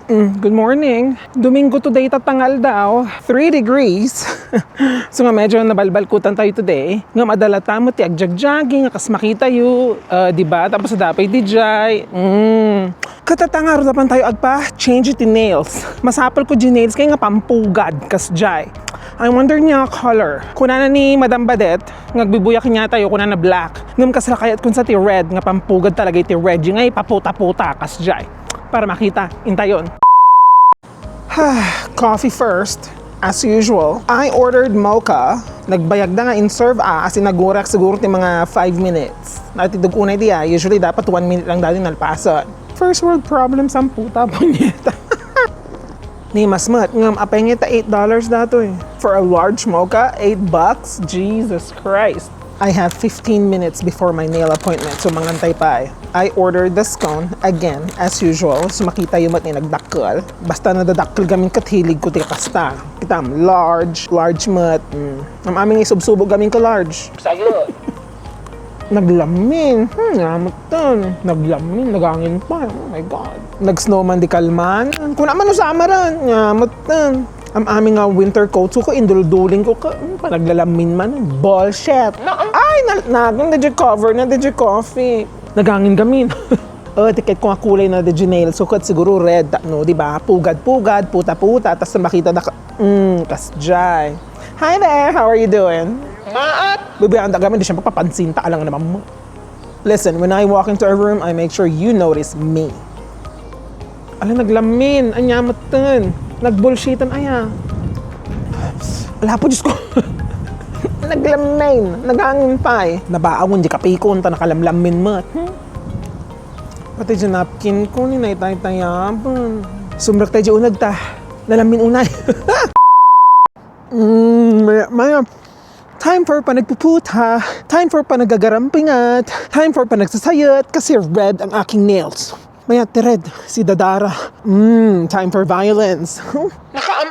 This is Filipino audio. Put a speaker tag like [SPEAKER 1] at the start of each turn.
[SPEAKER 1] Good morning. Domingo today tatangal daw. 3 degrees. So nga medyo nabalbalkutan tayo today. Nga madala tamo ti agjag-jogging, akas makita yu. Diba? Tapos dapay di jay. Katatangaro dapan tayo agpa, change it in nails. Masapal ko di nails kaya nga pampugad kas jay. I wonder niya color. Kuna na ni Madam Badet, ngagbibuyak niya tayo kuna na black. Ngam kasalakayat kun sa ti red, nga pampugad talaga ti red. Yung ngay paputa-puta kas jay. Para makita, intayon. Coffee first. As usual, I ordered mocha. Nagbayag na nga in serve as inagurak siguro ti mga 5 minutes. Natidog unay diya, usually dapat 1 minute lang dali nalpasan. First world problems ang puta po niyeta. Ni mas mat, ngam apay ngita $8 dato eh. For a large mocha, $8? Jesus Christ. I have 15 minutes before my nail appointment, so mangantay pa eh. I ordered the scone, again, as usual. So makita yung mat ni nagdakkel. Basta nadadakkel gamin kathilig ko ti kasta. Kitam, large mat. Ang aming isubsubog gamin ka large. Sayo. Naglamin. Ngamutan. Naglamin, nagangin pa. Oh my God. Nag-snowman di kalman. Kung naman usama rin. Ngamutan. Ang aming winter coat ko indulduling ko ka panaglalamin man bullshit. Ay naging DJ cover na DJ coffee. Nagangin gamin. Tiket ko nga kulay na DJ nail sukat siguro red no, di ba? Pugad-pugad, puta-puta tas makita na kasjay. Hi there, how are you doing? Maat. Bibiyaan da gamin di siya papapansin ta lang naman mo. Listen, when I walk into a room, I make sure you notice me. Ala naglamin, anyamatan. Nag-bullshitan aya. Wala po, Diyos ko. Naglamin. Nagangin pa eh. Nabaawon, di kapikon, ta nakalamlamin mo. Pati dyan napkin ko, ni naitay-tayaban. Sumrak tayo dyan unag ta. Nalamin unay. Maya. Time for panagpuputa. Time for panagagarampingat. Time for panagsasayat. Kasi red ang aking nails. Maya, red, si Dadara. Time for violence. Nakaam